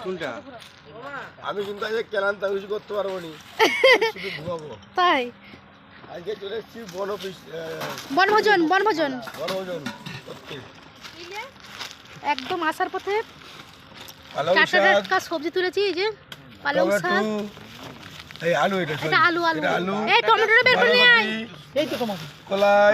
কোনটা? আমি কিন্তু আজকে ক্লান্ত কিছু করতে পারবো নি, শুধু ঘুমাবো। তাই আজকে চলে এসেছি বনভোজন বনভোজন করতে। একদম আসার পথে পালং টাটকা শাক, টাটকা সবজি তুলেছি। এই যে পালং শাক, এই আলু, এটা আলু এটা আলু, এই টমেটোটা বের করে নিয়ে আয়। এই তো টমেটো কলাই,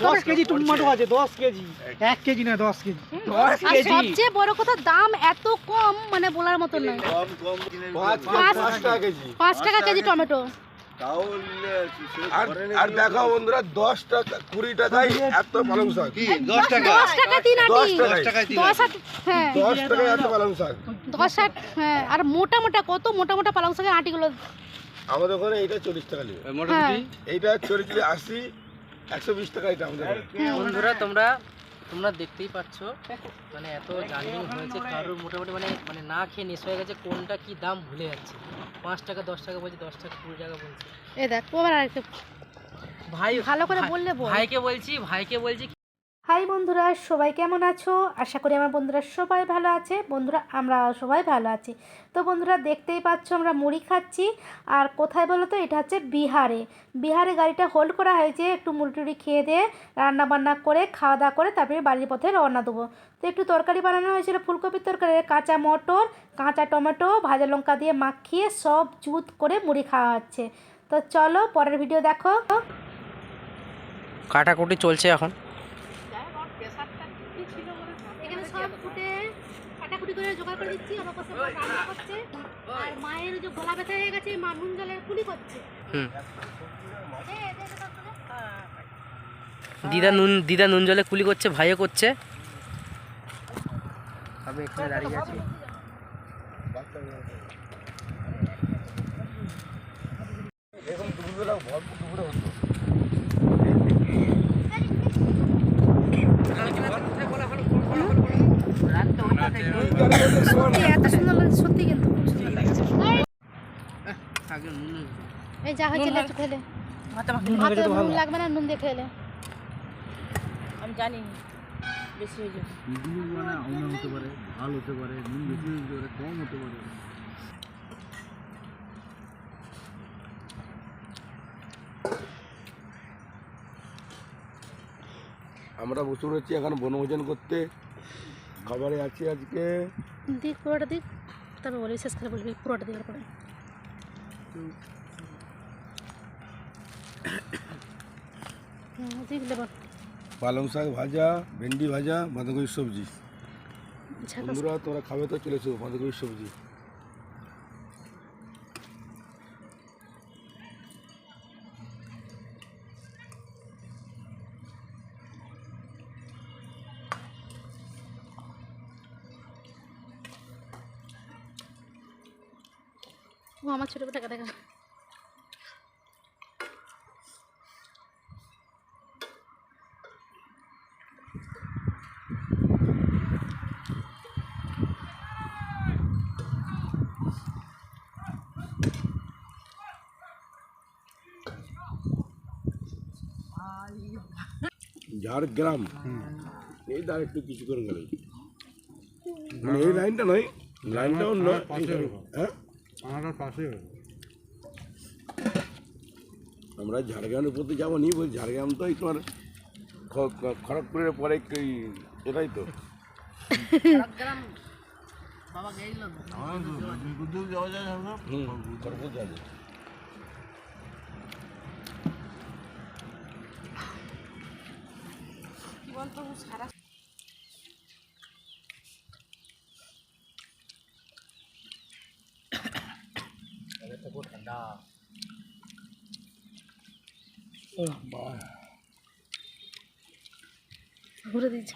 10 কেজি টমেটো আছে, 10 কেজি, 1 কেজি না 10 কেজি, 10 আর কেজি। সবচেয়ে বড় কথা, দাম এত কম মানে বলার মতো নয়। 5 টাকা কেজি। 5 টাকা কেজি টমেটো। আর দেখো বন্ধুরা, 10 টাকা 20 টাকায় এত পালং শাক। 10 টাকা দিন আটি। 10 টাকায় 10 হ্যাঁ 10 টাকায় এত পালং শাক। 10 হ্যাঁ। আর মোটা মোটা কত মোটা মোটা পালং শাকের আটিগুলো। আমাদের ওখানে এইটা 40 টাকা নেবে, হ্যাঁ এইটা 40 80 120 টাকা এটা আমাদের ওখানে। বন্ধুরা তোমরা দেখতেই পাচ্ছ, মানে এত জার্নি হয়েছে, কারোর মোটামুটি মানে না খেয়ে নেশা হয়ে গেছে, কোনটা কি দাম ভুলে যাচ্ছে। 5 টাকা 10 টাকা বলছে, 10 টাকা 20 টাকা বলছে। এই দেখ ওবার আরেকটা ভাই ভালো করে বললে বল। ভাইকে বলছি হাই বন্ধুরা, সবাই কেমন আছো? আশা করি আমার বন্ধুরা সবাই ভালো আছে। বন্ধুরা আমরা সবাই ভালো আছি। তো বন্ধুরা দেখতেই পাচ্ছ আমরা মুড়ি খাচ্ছি। আর কোথায় বলো তো, এটা হচ্ছে বিহারে গাড়িটা হোল্ড করা হয়েছে, একটু মুড়ি টুড়ি খেয়ে দিয়ে রান্না বান্না করে খাওয়া দাওয়া করে তারপরে বাড়ির পথে রওনা দেবো। তো একটু তরকারি বানানো হয়েছিল, ফুলকপির তরকারি, কাঁচা মটর, কাঁচা টমেটো, ভাজা লঙ্কা দিয়ে মাখিয়ে সব জুত করে মুড়ি খাওয়া হচ্ছে। তো চলো পরের ভিডিও দেখো। কাটাকুটি চলছে এখন। এখানে সব ফুটে কাটাকুটি করে জোগাড় করে দিচ্ছি। আমার পাশে মা রান্না করছে, আর মায়ের যে গলা ব্যথা হয়ে গেছে, মা নুন জলের কুলি করছে। দিদা নুন জলে কুলি করছে, ভাইও করছে। আমি এখানে দাঁড়িয়ে আছি। এরকম দুপুরবেলা ভরপুর দুপুরে হতো। এত সুন্দর লাগছে সত্যি, কিন্তু খুব সুন্দর লাগছে। এই যা হয়েছে একটু খেলে ভাতে নুন লাগবে না, নুন দিয়ে খেলে। আমি জানি বেশি হয়ে যাবে। মানে অন্য হতে পারে, ভালো হতে পারে, নুন বেশি হতে পারে, কম হতে পারে। আমরা বসে রয়েছি এখন বনভোজন করতে। খাবারে আছি আজকে দিক পুরোটা দিক, তবে বলবি শেষ করে বলবি পুরোটা দিকের পরে। দিক দেব পালং শাক ভাজা, ভেন্ডি ভাজা, বাঁধাকপির সবজি। বন্ধুরা তোরা খাবে তো চলে এসো, বাঁধাকপির সবজি। ও আমার ছোট টাকা দেখা। ঝাড়গ্রাম, এই তার একটু কিছু করে গেলে মানে এই লাইনটা নয়, লাইনটা অন্য। হ্যাঁ আমরা ঝাড়গ্রামের উপর যাবো নি, বল ঝাড়গ্রাম তো এই তোমার খড়গপুরের পরে একটু এটাই তো। খড়গপুর যাবে। ঠান্ডা ঘুরে দিচ্ছে।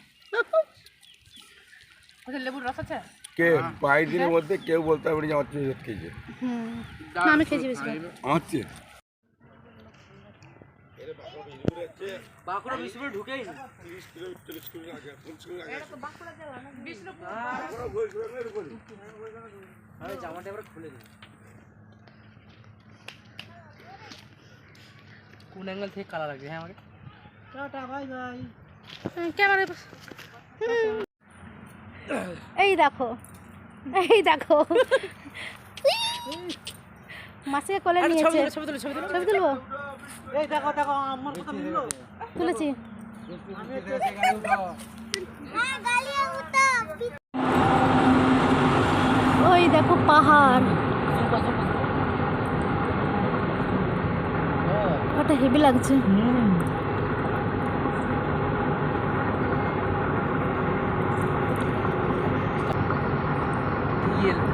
লেবুর রস আছে। কে 5 দিনের মধ্যে কেউ বলতে পারবে না যে আমার চেয়ে খেয়েছে। না আমি খেয়েছি বেশি। আমার চেয়ে বাঁকুড়া বিষ্ণুপুর ঢুকেই না। 30 কিলোমিটার 40 কিলোমিটার আগে, 50 কিলোমিটার আগে। আমি জামাটা এবার খুলে দিই। কোন অ্যাঙ্গেল থেকে কালা লাগছে? হ্যাঁ আমাকে টাটা বাই বাই। ক্যামেরা এই দেখো এই দেখো মাসিকে কোলে নিয়েছে। ছবি তুলো ছবি তুলো ছবি তুলবো? এই দেখো দেখো আমার কথা মিললো। তুলেছি। ওই দেখো পাহাড়, ওটা হেভি লাগছে।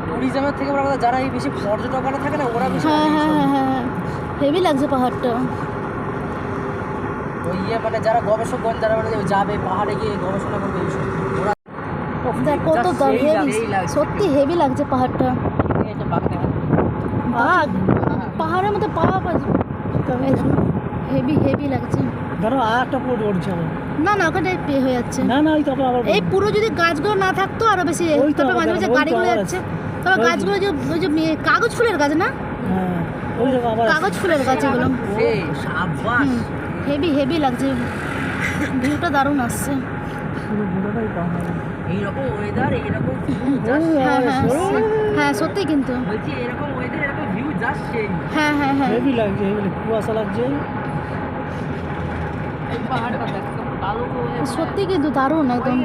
ট্যুরিজমের থেকে বড় কথা যারা এই বেশি পর্যটকরা থাকে না ওরা বেশি হ্যাঁ হ্যাঁ হ্যাঁ হ্যাঁ হেভি লাগছে পাহাড়টা। ওই মানে যারা গবেষকগণ যারা মানে যাবে পাহাড়ে গিয়ে গবেষণা করবে এইসব ওরা দেখ কত হেভি, সত্যি হেভি লাগছে পাহাড়টা। এটা বাঘ দেখা বাঘ পাহাড়ের মধ্যে পাহাড় হেভি হেভি লাগছে। ধরো আর একটা পুরো উঠছে আবার। না না ওখানে পে হয়ে যাচ্ছে। না না ওই তো আবার এই পুরো যদি গাছগুলো না থাকতো আরো বেশি, ওই তো তবে মাঝে আবার, মাঝে ওই তো গাড়িগুলো আবার যাচ্ছে। তবে গাছগুলো যে ওই যে কাগজ ফুলের গাছ না, হ্যাঁ ওই দেখো আবার কাগজ ফুলের গাছ এগুলো। এই সাবাস হেভি হেভি লাগছে, ভিউটা দারুণ আসছে। পুরো পুরোটাই পাহাড়। এইরকম ওয়েদার এইরকম হ্যাঁ হ্যাঁ হ্যাঁ সত্যি কিন্তু বলছি এরকম ওয়েদার এরকম ভিউ জাস্ট সেই হ্যাঁ হ্যাঁ হ্যাঁ হেভি লাগছে, হেভি কুয়াশা লাগছে। এই পাহাড়টা দেখো কালো সত্যি কিন্তু দারুণ একদম।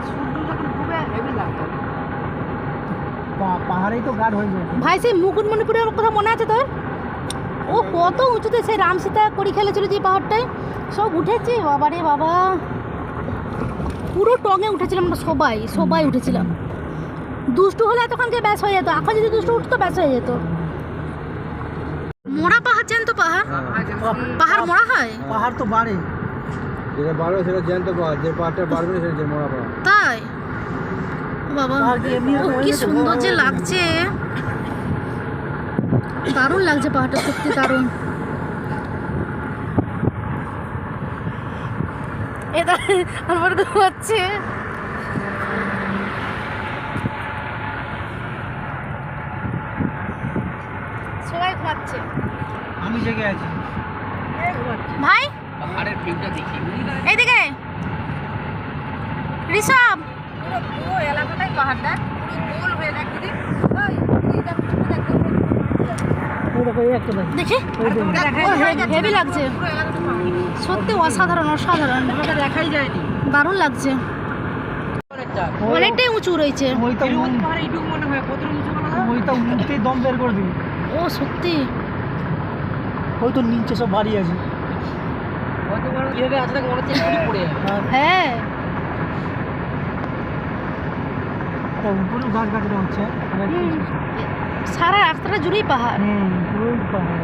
সূর্য যখন ডুবে হেভি লাগতো। পাহাড়েই তো গাঢ় হয়ে যায়। ভাই সেই মুকুটমণিপুরের কথা মনে আছে তোর? ও কত উঁচুতে সেই রাম সীতা করি খেলেছিল যে পাহাড়টায়, সব উঠেছে বাবা রে বাবা, পুরো টঙে উঠেছিলাম আমরা সবাই সবাই উঠেছিলাম। দুষ্টু হলে এতক্ষণ যে ব্যাস হয়ে যেত, এখন যদি দুষ্টু উঠতো ব্যাস হয়ে যেত। মোড়া পাহাড় জানতো? পাহাড় পাহাড় মোড়া হয়? পাহাড় তো বাড়ে, যেটা বাড়বে সেটা জ্যান্ত পাহাড়, যে পাহাড়টা বাড়বে না সেটা মরা পাহাড়। তাই বাবা পাহাড় কি এমনি ও কি সুন্দর যে লাগছে, দারুণ লাগছে পাহাড়টা, সত্যি দারুণ। এটা আমার ঘুমাচ্ছে। সবাই ঘুমাচ্ছে, আমি জেগে আছি। ভাই পাহাড়ের ভিউটা দেখি এইদিকে ঋষভ, পুরো এলাকাটাই পাহাড়টা, পুরো গোল হয়ে দেখি ওই দেখো এই একটা দেখো। দেখি হেভি লাগছে, সত্যি অসাধারণ অসাধারণ, দেখাই যায়নি দারুণ লাগছে। অনেকটা অনেকটাই উঁচু রয়েছে। ওইটা পাহাড়ে এইটুকু মনে হয় কত উঁচু মনে হয় ওইটা উঠতেই দম বের করে দিবি। ও সত্যি ওই তো নিচে সব বাড়ি আছে। কত বড় কিভাবে আছে মনে হচ্ছে এখনই পড়ে যাবে। হ্যাঁ তা উপরেও গাছ গাছরা হচ্ছে। সারা রাস্তাটা জুড়েই পাহাড়। পুরোই পাহাড়।